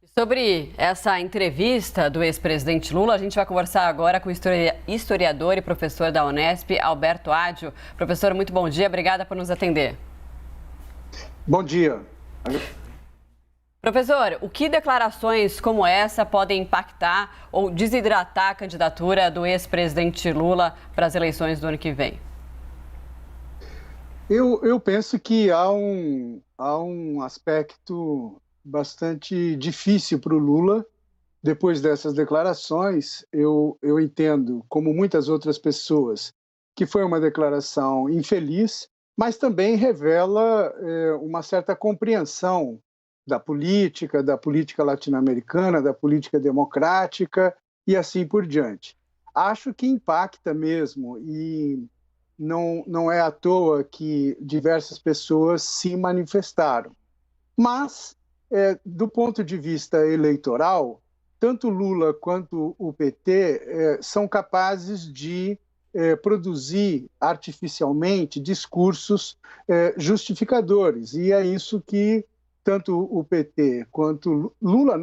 Sobre essa entrevista do ex-presidente Lula, a gente vai conversar agora com o historiador e professor da Unesp, Alberto Adjo. Professor, muito bom dia, obrigada por nos atender. Bom dia. Professor, o que declarações como essa podem impactar ou desidratar a candidatura do ex-presidente Lula para as eleições do ano que vem? Eu penso que há um aspecto bastante difícil para o Lula. Depois dessas declarações, eu entendo, como muitas outras pessoas, que foi uma declaração infeliz, mas também revela uma certa compreensão da política latino-americana, da política democrática e assim por diante. Acho que impacta mesmo e não é à toa que diversas pessoas se manifestaram. Mas, do ponto de vista eleitoral, tanto Lula quanto o PT são capazes de produzir artificialmente discursos justificadores. E é isso que tanto o PT quanto Lula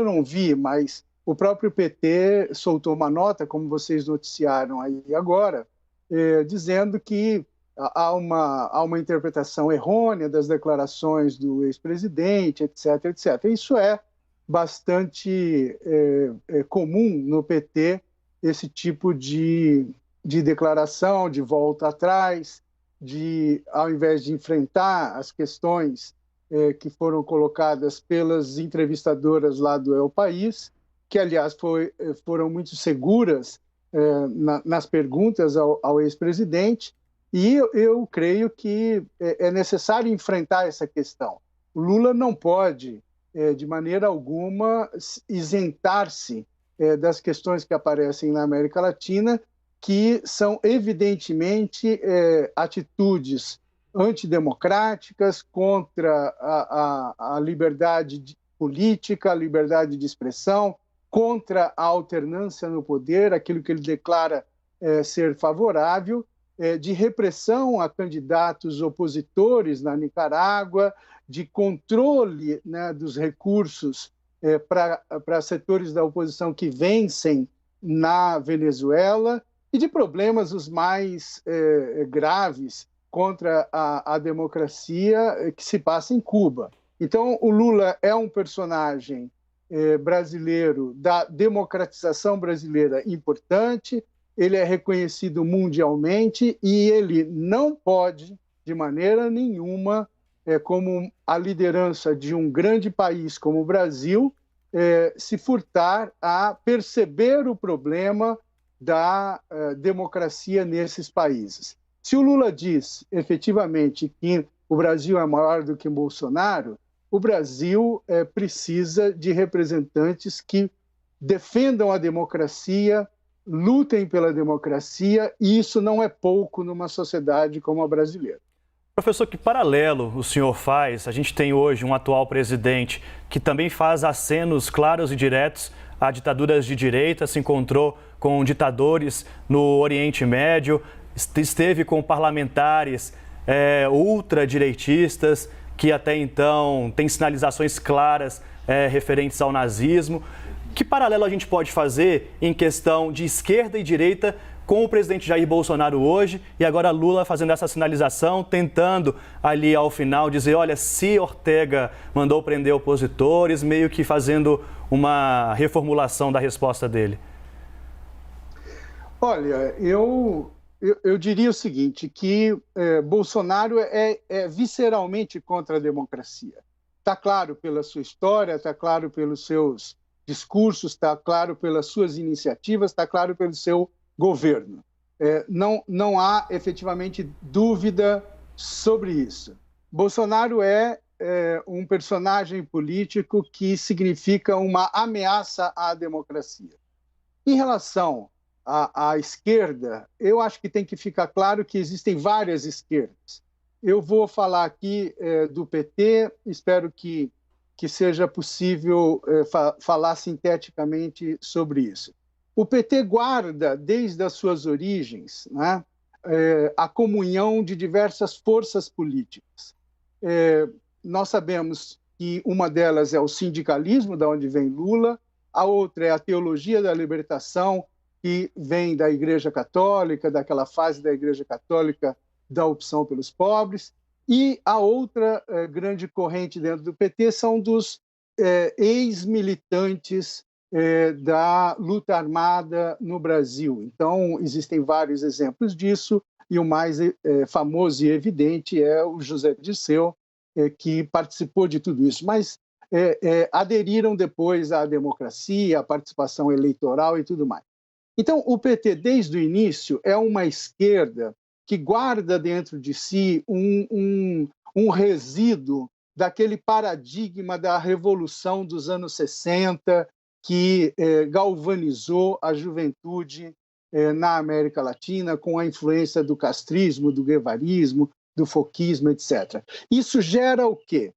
não vi, mas o próprio PT soltou uma nota, como vocês noticiaram aí agora, dizendo que há uma interpretação errônea das declarações do ex-presidente, etc., etc. Isso é bastante comum no PT, esse tipo de declaração, de volta atrás, ao invés de enfrentar as questões que foram colocadas pelas entrevistadoras lá do El País, que, aliás, foram muito seguras nas perguntas ao ex-presidente, e eu creio que é necessário enfrentar essa questão. O Lula não pode, de maneira alguma, isentar-se das questões que aparecem na América Latina, que são, evidentemente, atitudes antidemocráticas contra a liberdade política, a liberdade de expressão, contra a alternância no poder, aquilo que ele declara ser favorável, de repressão a candidatos opositores na Nicarágua, de controle, né, dos recursos para setores da oposição que vencem na Venezuela e de problemas os mais graves contra a democracia que se passa em Cuba. Então, o Lula é um personagem brasileiro, da democratização brasileira importante, ele é reconhecido mundialmente e ele não pode, de maneira nenhuma, como a liderança de um grande país como o Brasil, se furtar a perceber o problema da democracia nesses países. Se o Lula diz, efetivamente, que o Brasil é maior do que Bolsonaro, o Brasil precisa de representantes que defendam a democracia, lutem pela democracia, e isso não é pouco numa sociedade como a brasileira. Professor, que paralelo o senhor faz? A gente tem hoje um atual presidente que também faz acenos claros e diretos a ditaduras de direita, se encontrou com ditadores no Oriente Médio, esteve com parlamentares ultradireitistas, que até então têm sinalizações claras referentes ao nazismo. Que paralelo a gente pode fazer em questão de esquerda e direita com o presidente Jair Bolsonaro hoje e agora Lula fazendo essa sinalização, tentando ali ao final dizer, olha, se Ortega mandou prender opositores, meio que fazendo uma reformulação da resposta dele? Olha, eu diria o seguinte, que Bolsonaro é visceralmente contra a democracia. Está claro pela sua história, está claro pelos seus discursos, está claro pelas suas iniciativas, está claro pelo seu governo. Não há efetivamente dúvida sobre isso. Bolsonaro é um personagem político que significa uma ameaça à democracia. Em relação à esquerda, eu acho que tem que ficar claro que existem várias esquerdas. Eu vou falar aqui do PT, espero que seja possível falar sinteticamente sobre isso. O PT guarda, desde as suas origens, né, a comunhão de diversas forças políticas. Nós sabemos que uma delas é o sindicalismo, da onde vem Lula, a outra é a teologia da libertação, que vem da Igreja Católica, daquela fase da Igreja Católica da opção pelos pobres, e a outra grande corrente dentro do PT são dos ex-militantes da luta armada no Brasil. Então, existem vários exemplos disso, e o mais famoso e evidente é o José Dirceu, que participou de tudo isso, mas aderiram depois à democracia, à participação eleitoral e tudo mais. Então, o PT, desde o início, é uma esquerda que guarda dentro de si um resíduo daquele paradigma da revolução dos anos 60, que galvanizou a juventude na América Latina, com a influência do castrismo, do guevarismo, do foquismo, etc. Isso gera o quê?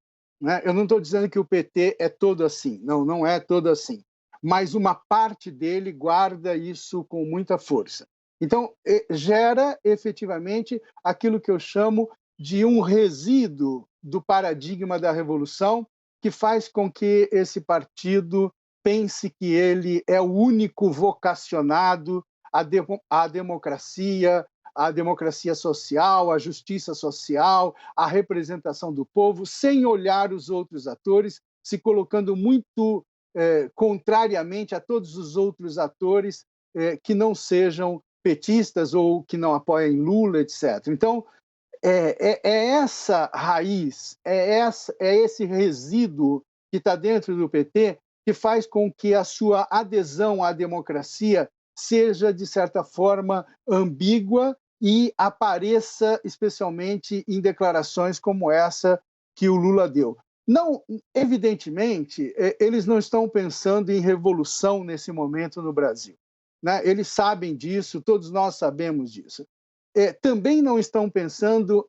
Eu não estou dizendo que o PT é todo assim, não é todo assim, mas uma parte dele guarda isso com muita força. Então, gera efetivamente aquilo que eu chamo de um resíduo do paradigma da revolução, que faz com que esse partido pense que ele é o único vocacionado à democracia, a democracia social, a justiça social, a representação do povo, sem olhar os outros atores, se colocando muito contrariamente a todos os outros atores que não sejam petistas ou que não apoiem Lula, etc. Então, é essa raiz, é esse resíduo que está dentro do PT que faz com que a sua adesão à democracia seja, de certa forma, ambígua e apareça especialmente em declarações como essa que o Lula deu. Não, evidentemente, eles não estão pensando em revolução nesse momento no Brasil, né? Eles sabem disso, todos nós sabemos disso. Também não estão pensando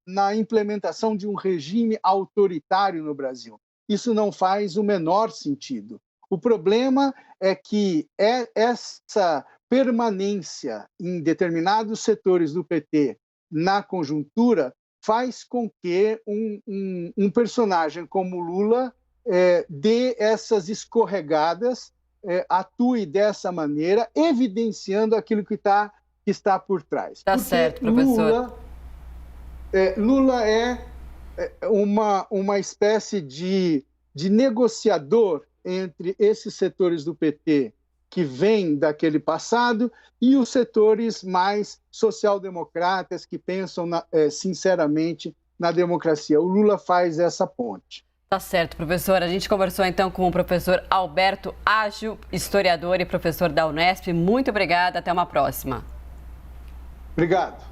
na implementação de um regime autoritário no Brasil. Isso não faz o menor sentido. O problema é que essa permanência em determinados setores do PT na conjuntura faz com que um personagem como Lula dê essas escorregadas, atue dessa maneira, evidenciando aquilo que está por trás. Está certo, professor. Lula é uma espécie de negociador entre esses setores do PT que vêm daquele passado e os setores mais social-democratas que pensam sinceramente na democracia. O Lula faz essa ponte. Tá certo, professor. A gente conversou então com o professor Alberto Agio, historiador e professor da Unesp. Muito obrigada. Até uma próxima. Obrigado.